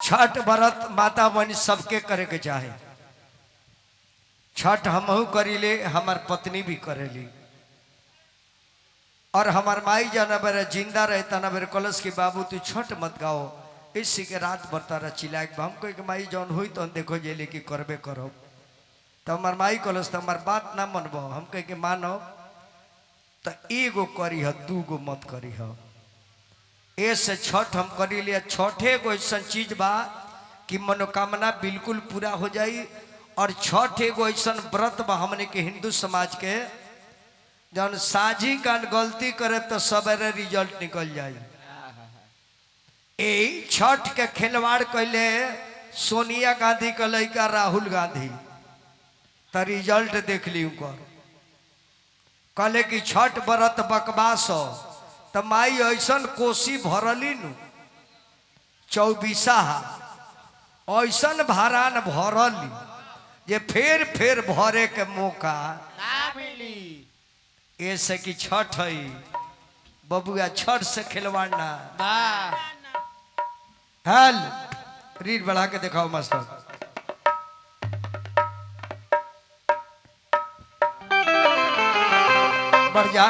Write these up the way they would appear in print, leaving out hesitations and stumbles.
छठ व्रत माता बहन सबके करे के चाहे। छठ हमहू करीले, हमार पत्नी भी करेली। और हमार माई जाना बेरा जिंदा रहता ना बेरे कलश की बाबू तू छठ मत गाओ, इसी के रात बरतारा चिल्लाए। हम कह माई जौन हुई तो देखो जे लेके करबे करो। तो हमार माई कलश तो हमार बात ना मनबो, हम कह के मानो तो एगो करी है, दूगो मत करी है। ऐसे छठ हम करी लिया। छठे एगो ऐसा चीज बा कि मनोकामना बिल्कुल पूरा हो जाई। और छठ एगो ऐसा व्रत बा हमने के हिंदू समाज के, जौन साझी कान गलती करे तो सवेरे रिजल्ट निकल जाए। ए छठ के खिलवाड़ कैले सोनिया गांधी का लड़का राहुल गांधी, तो रिजल्ट देख ली उनकर। कहले कि छठ व्रत बकवास हो, तो माई ऐसा कोसी भरली नु 24 ऐसा भारान भरली जे फिर भरे के मौका ना मिली। ऐसे कि छठ है बबुआ, छठ से खिलवाड़ना। हेल रीड बढ़ा के दिखाओ मास्टर। बढ़ जा।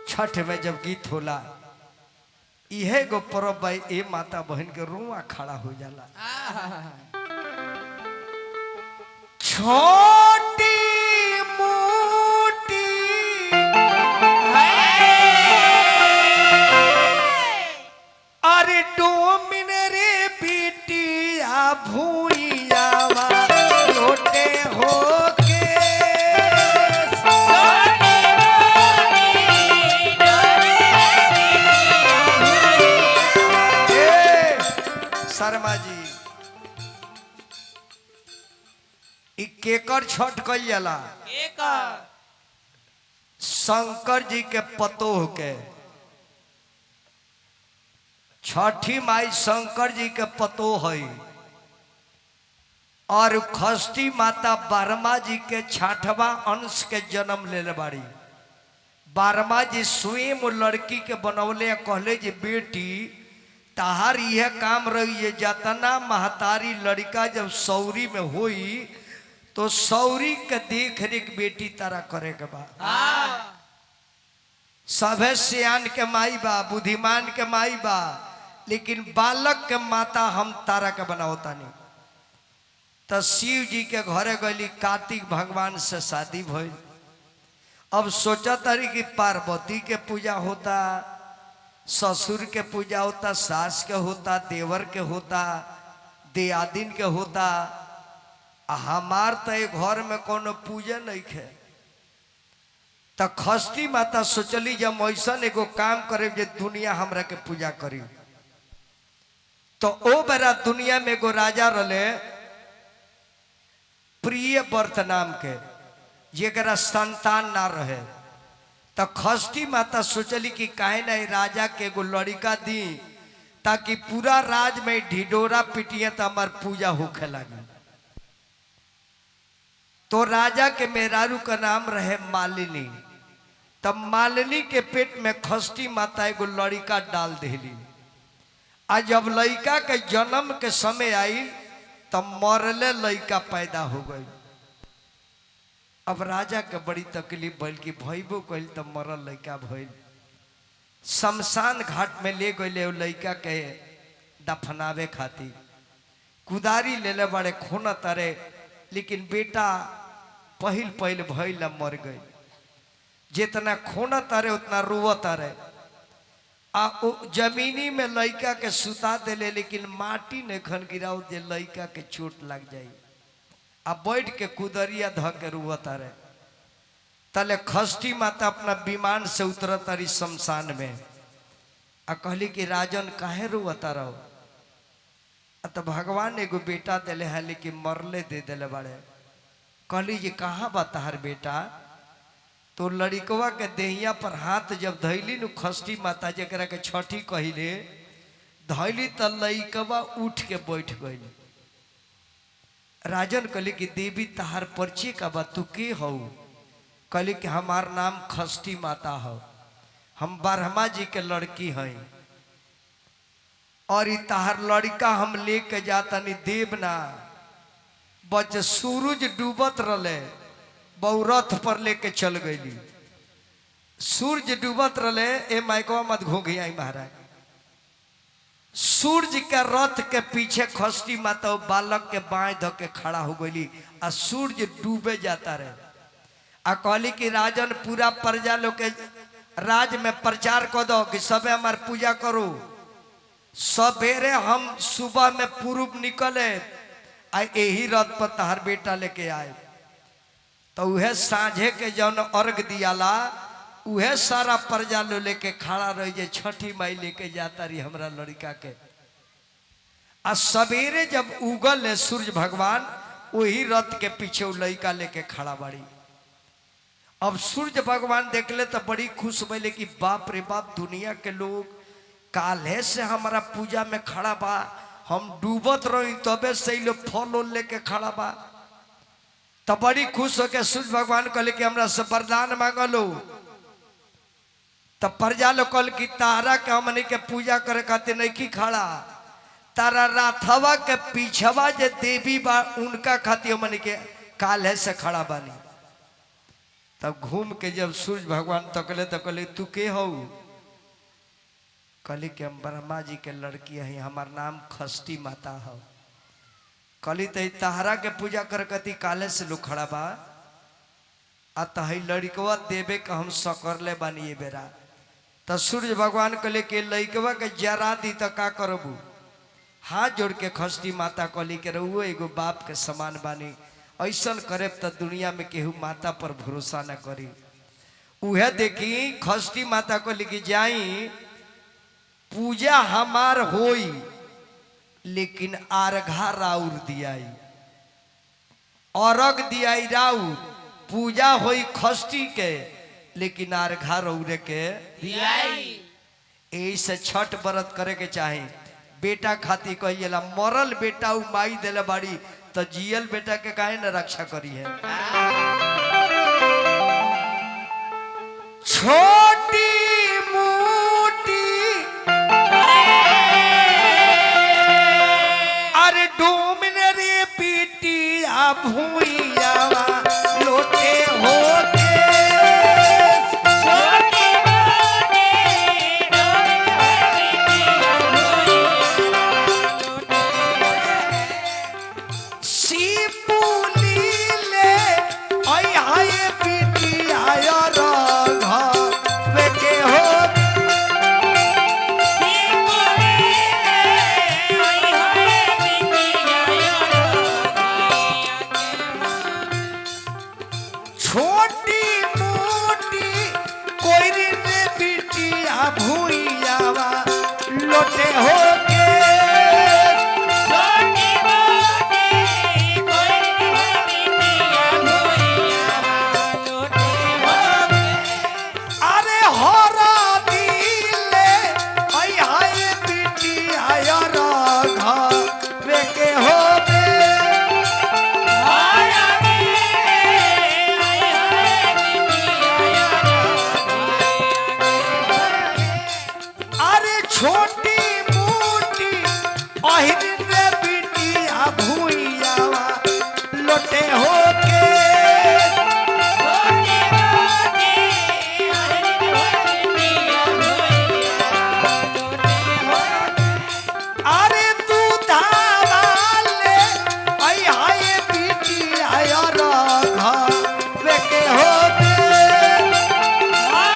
छठ में जब गीत होला, यह गो परब भाई ए माता बहन के रुआ खड़ा हो जाला। छोटी मोटी अरे डोमिन रे बिटिया भूइया लोटे हो शर्मा जी। केकर छठ कल जाला? शंकर जी के पतोह के। छठी माई शंकर जी के पतोह है। और खष्टी माता बारमा जी के 6वां अंश के जन्म ले बाड़ी। बारमा जी स्वयं लड़की के बनौले, कहले जी बेटी तहार यह काम रही है, जतना महतारी लड़का जब सौरी में हुई तो सौरी के देख रेख बेटी तारा करे के बा। सभे सियान के माई बा, बुद्धिमान के माई बा, लेकिन बालक के माता हम तारा के बनावता नहीं। तो शिव जी के घरे गली, कार्तिक भगवान से शादी भइल। अब सोचा तारी कि पार्वती के पूजा होता, ससुर के पूजा होता, सास के होता, देवर के होता, दियादिन के होता। हमार तो एक घर में कोनो पूजा नहीं है। तो खष्टी माता सोचली जब ऐसा एगो काम करे जे दुनिया हमरा के पूजा करी। तो ओ बेरा दुनिया में एगो राजा रहे प्रिय व्रत नाम के, जेकरा संतान ना रहे। तो खष्टी माता सोचली कि काहे ना राजा के एगो लड़का दी, ताकि पूरा राज में ढिडोरा पिटिए तो हमार पूजा होखे लगी। तो राजा के मेहरारू का नाम रहे मालिनी। तब मालिनी के पेट में खष्टी माता एगो लड़का डाल देली। आज जब लड़का के जन्म के समय आई तब मरले लड़का पैदा हो गई। अब राजा के बड़ी तकलीफ भइल कि भइबो कइल तब मरल लड़का भइल। शमशान घाट में ले गए लड़का के दफनावे खातिर। कुदारी ले ले बड़े खून तरे, लेकिन बेटा पहिल भइल मर गई। जितना खून तरे उतना रुआ तरे। आ जमीनी में लड़का के सुता दिले, लेकिन माटी ने खन गिराओ जे लड़का के चोट लग जाई। आ बैठ के कुदरिया ध के रुआ तारे। तले खष्टी माता अपना विमान से उतर तारी शमशान में। आ कहली कि राजन काहे रुआ तारो? तो भगवान एगो बेटा दिले है, लेकिन मरले दे दिले बाड़े। कहली जी कहाँ बा तहार बेटा? तो लड़कवा के देहिया पर हाथ जब धैली नु खष्टी माता, जरा के छठी कहिले, धैली त लइकवा उठ के बैठ गई। राजन कहली कि देवी तहार परिचय का बा, तू के हो? कहली कि हमार नाम खष्टी माता हो, हम ब्रह्मा जी के लड़की हैं और तहार लड़का हम लेके जातनी देवना। बच सूरज डूबत रहे, बहुरथ पर लेके चल गई। सूरज डूबत रहे, ए माइकवा मत घोघिया महाराज। सूरज के रथ के पीछे खष्टी माता बालक के बाएं धो के खड़ा हो गई आ सूरज डूबे जाता रहे। आ कहली कि राजन पूरा प्रजा लोग के राज में प्रचार कर दो कि सबे हमार पूजा करो। सवेरे हम सुबह में पूर्व निकले आ यही रथ पर तहार बेटा लेके आए, तो वह साझे के जौन अर्घ दियाला उहे सारा प्रजा लो लेके खड़ा रही जे छठी माई लेके जाता रही हमरा लड़का के। आ सवेरे जब उगल है सूर्य भगवान, वही रथ के पीछे वो लड़का लेके खड़ा बाड़ी। अब सूर्य भगवान देखले तो बड़ी खुश भइले कि बाप रे बाप, दुनिया के लोग काल्हे से हमारा पूजा में खड़ा बा, हम डूबत रही तबे से लोग फल लेके खड़ा बा। तो बड़ी खुश होके सूर्य भगवान कहले कि हमरा से वरदान मांगलो। तब प्रजा लोग कल की तारा के हमने के पूजा करे खातिर नहीं की खड़ा, तारा राथवा के पीछवा जे देवी बा उनका खातिर हमने के काल्हे से खड़ा बानी। तब घूम के जब सूर्य भगवान तकले तो कहले तू के हो? कहली कि हम ब्रह्मा जी के लड़की है, हमार नाम खष्टी माता हो। कहली तो तहरा के पूजा कर कती काले से लोग खड़ा बा, आ तही लड़कवा देवे के हम सकरले बानी ये बेरा। तो सूर्य भगवान कहले कि लड़कवा के जरा दी तो का करबू? हाथ जोड़ के खष्टी माता कहली कि रहुओ एगो बाप के समान बानी, ऐसा करे तो दुनिया में केहू माता पर भरोसा न करी। उहे देखी खष्टी माता कहली कि जाई पूजा हमार होई, लेकिन आरघा राउर दियाई, अर्घ दियाई राउर, पूजा होई खष्टी के लेकिन आरघा रौरे के दियाई। ऐसे छठ व्रत करे के चाहे। बेटा खाती कहिएला, मरल बेटा उ माई देले बाड़ी तो जियल बेटा के काहे न रक्षा करी है। छोटी भूइयावा लोटे होते सीपुली ले आई हाय पीटी आया रंग वे के हो छोटी मोटी कोई ने बिटिया भूइयावा लोटे हो के छोटी मोटी कोई ने बिटिया भूइयावा लोटे हो के। अरे हरा दिले आई हाय बिटिया राघा वे के हो छोटी मोटी